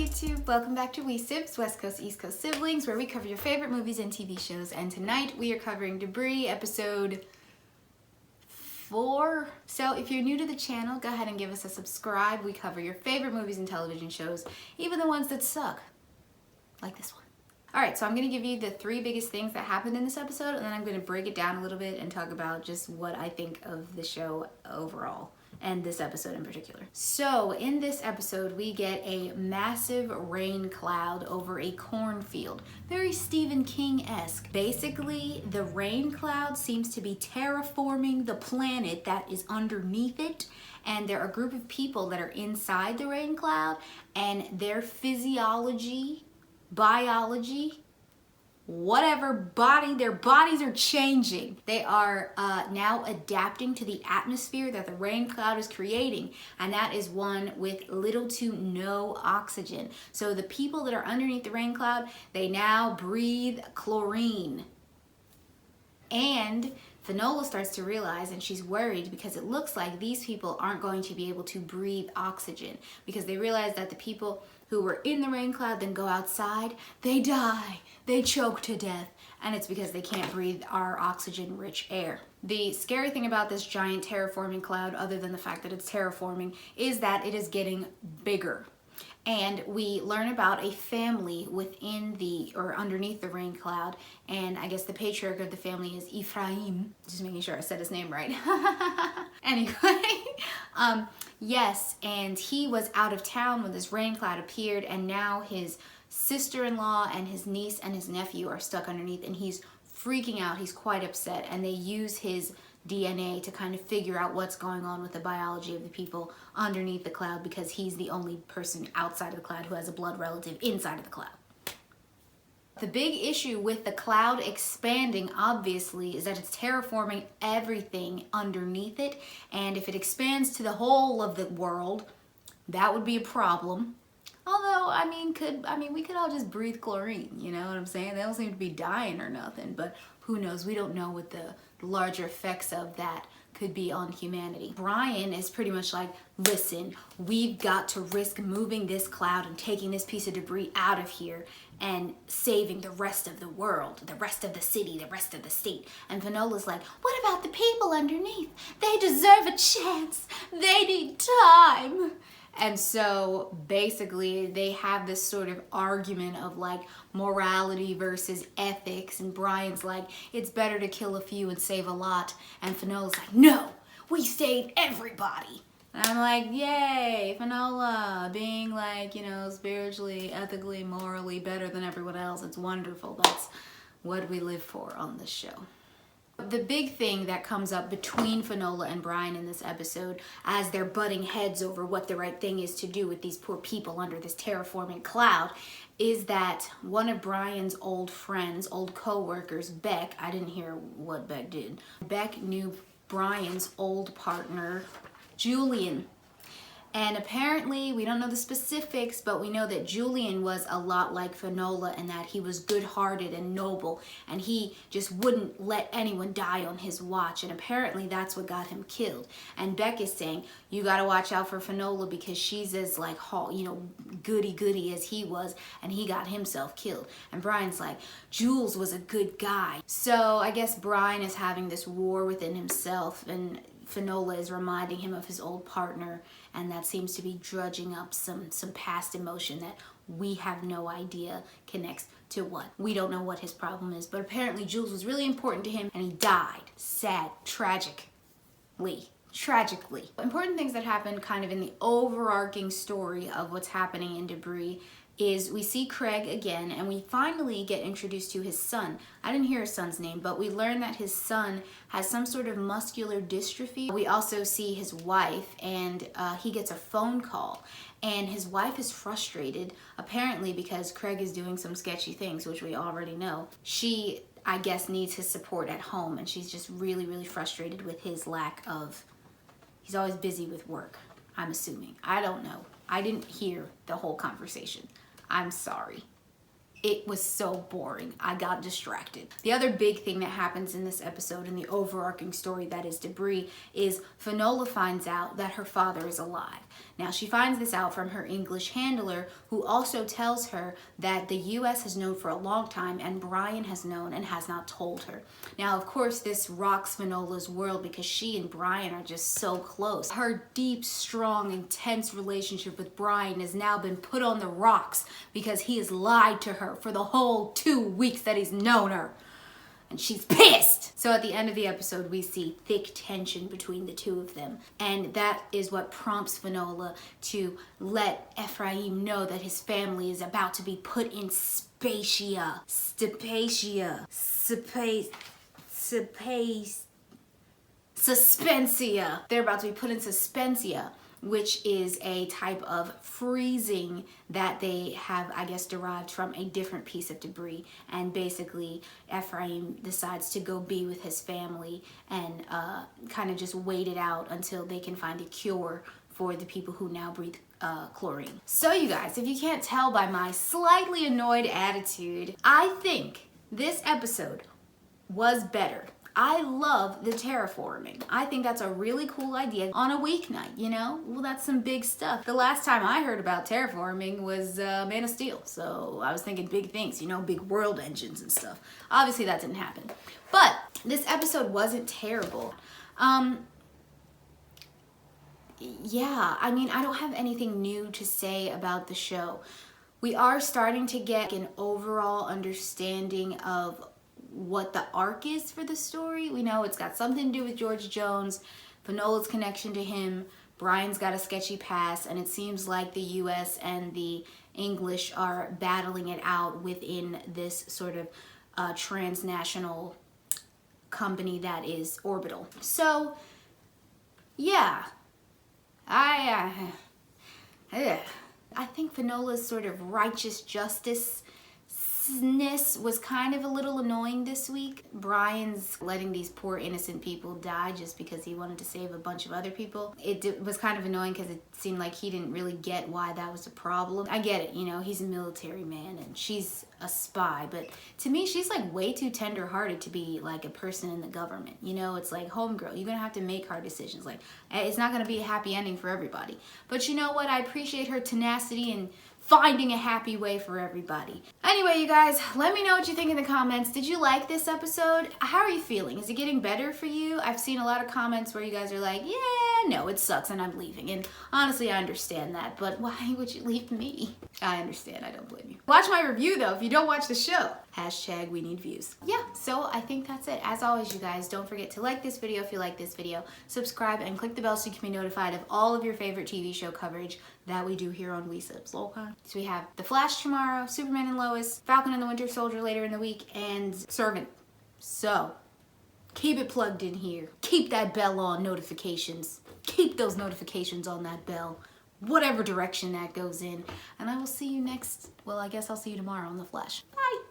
YouTube, welcome back to We Sibz, West Coast, East Coast siblings, where we cover your favorite movies and TV shows. And tonight we are covering Debris, episode 4. So if you're new to the channel, go ahead and give us a subscribe. We cover your favorite movies and television shows, even the ones that suck, like this one. Alright, so I'm going to give you the 3 biggest things that happened in this episode, and then I'm going to break it down a little bit and talk about just what I think of the show overall, and this episode in particular. So in this episode, we get a massive rain cloud over a cornfield. Very Stephen King-esque. Basically, the rain cloud seems to be terraforming the planet that is underneath it, and there are a group of people that are inside the rain cloud, and their physiology, biology, whatever their bodies are changing. They are now adapting to the atmosphere that the rain cloud is creating, and that is one with little to no oxygen. So the people that are underneath the rain cloud, they now breathe chlorine. And Finola starts to realize, and she's worried because it looks like these people aren't going to be able to breathe oxygen, because they realize that the people who were in the rain cloud then go outside, they die, they choke to death, and it's because they can't breathe our oxygen-rich air. The scary thing about this giant terraforming cloud, other than the fact that it's terraforming, is that it is getting bigger. And we learn about a family within or underneath the rain cloud, and I guess the patriarch of the family is Ephraim. Just making sure I said his name right. Anyway, yes, and he was out of town when this rain cloud appeared, and now his sister-in-law and his niece and his nephew are stuck underneath, and he's freaking out. He's quite upset, and they use his DNA to kind of figure out what's going on with the biology of the people underneath the cloud, because he's the only person outside of the cloud who has a blood relative inside of the cloud. The big issue with the cloud expanding, obviously, is that it's terraforming everything underneath it, and if it expands to the whole of the world, that would be a problem. Although, we could all just breathe chlorine, you know what I'm saying? They don't seem to be dying or nothing, but who knows? We don't know what the larger effects of that could be on humanity. Brian is pretty much like, listen, we've got to risk moving this cloud and taking this piece of debris out of here and saving the rest of the world, the rest of the city, the rest of the state. And Finola's like, what about the people underneath? They deserve a chance. They need time. And so basically they have this sort of argument of like morality versus ethics, and Brian's like, it's better to kill a few and save a lot, and Finola's like, no, we save everybody. And I'm like, yay, Finola, being like, you know, spiritually, ethically, morally better than everyone else. It's wonderful. That's what we live for on this show. The big thing that comes up between Finola and Brian in this episode, as they're butting heads over what the right thing is to do with these poor people under this terraforming cloud, is that one of Brian's old friends, old co-workers, Beck, I didn't hear what Beck did. Beck knew Brian's old partner, Julian. And apparently, we don't know the specifics, but we know that Julian was a lot like Finola in that he was good-hearted and noble, and he just wouldn't let anyone die on his watch, and apparently that's what got him killed. And Beck is saying, you gotta watch out for Finola because she's as like, you know, goody-goody as he was, and he got himself killed. And Brian's like, Jules was a good guy. So I guess Brian is having this war within himself, and Finola is reminding him of his old partner, and that seems to be drudging up some past emotion that we have no idea connects to what. We don't know what his problem is, but apparently Jules was really important to him, and he died. Sad, tragically. Important things that happen kind of in the overarching story of what's happening in Debris is we see Craig again, and we finally get introduced to his son. I didn't hear his son's name, but we learn that his son has some sort of muscular dystrophy. We also see his wife, and he gets a phone call, and his wife is frustrated, apparently because Craig is doing some sketchy things, which we already know. She, I guess, needs his support at home, and she's just really, really frustrated with his lack of, he's always busy with work, I'm assuming. I don't know. I didn't hear the whole conversation. I'm sorry. It was so boring. I got distracted. The other big thing that happens in this episode, in the overarching story that is Debris, is Finola finds out that her father is alive. Now, she finds this out from her English handler, who also tells her that the US has known for a long time and Brian has known and has not told her. Now, of course, this rocks Finola's world because she and Brian are just so close. Her deep, strong, intense relationship with Brian has now been put on the rocks because he has lied to her for the whole 2 weeks that he's known her. And she's pissed. So at the end of the episode, we see thick tension between the two of them. And that is what prompts Finola to let Ephraim know that his family is about to be put in Suspensia. They're about to be put in Suspensia, which is a type of freezing that they have, I guess, derived from a different piece of debris. And basically, Ephraim decides to go be with his family and kind of just wait it out until they can find a cure for the people who now breathe chlorine. So you guys, if you can't tell by my slightly annoyed attitude, I think this episode was better. I love the terraforming. I think that's a really cool idea on a weeknight, you know? Well, that's some big stuff. The last time I heard about terraforming was Man of Steel. So I was thinking big things, you know, big world engines and stuff. Obviously that didn't happen. But this episode wasn't terrible. Yeah, I mean, I don't have anything new to say about the show. We are starting to get an overall understanding of what the arc is for the story. We know it's got something to do with George Jones, Finola's connection to him, Brian's got a sketchy past, and it seems like the US and the English are battling it out within this sort of transnational company that is Orbital. So, yeah, I think Finola's sort of righteous justice was kind of a little annoying this week. Brian's letting these poor innocent people die just because he wanted to save a bunch of other people. It was kind of annoying because it seemed like he didn't really get why that was a problem. I get it, you know, he's a military man and she's a spy, but to me she's like way too tender-hearted to be like a person in the government. You know, it's like, homegirl, you're gonna have to make hard decisions. Like, it's not gonna be a happy ending for everybody. But you know what? I appreciate her tenacity and finding a happy way for everybody. Anyway, you guys, let me know what you think in the comments. Did you like this episode? How are you feeling? Is it getting better for you? I've seen a lot of comments where you guys are like, yeah, no, it sucks and I'm leaving. And honestly, I understand that, but why would you leave me? I understand, I don't blame you. Watch my review though if you don't watch the show. Hashtag we need views. Yeah, so I think that's it. As always, you guys, don't forget to like this video if you like this video, subscribe and click the bell so you can be notified of all of your favorite TV show coverage that we do here on Sibz. Okay? So we have The Flash tomorrow, Superman and Lois, Falcon and the Winter Soldier later in the week, and Servant. So, keep it plugged in here. Keep that bell on, notifications. Keep those notifications on that bell, whatever direction that goes in. And I will see you next, well, I guess I'll see you tomorrow on The Flash. Bye!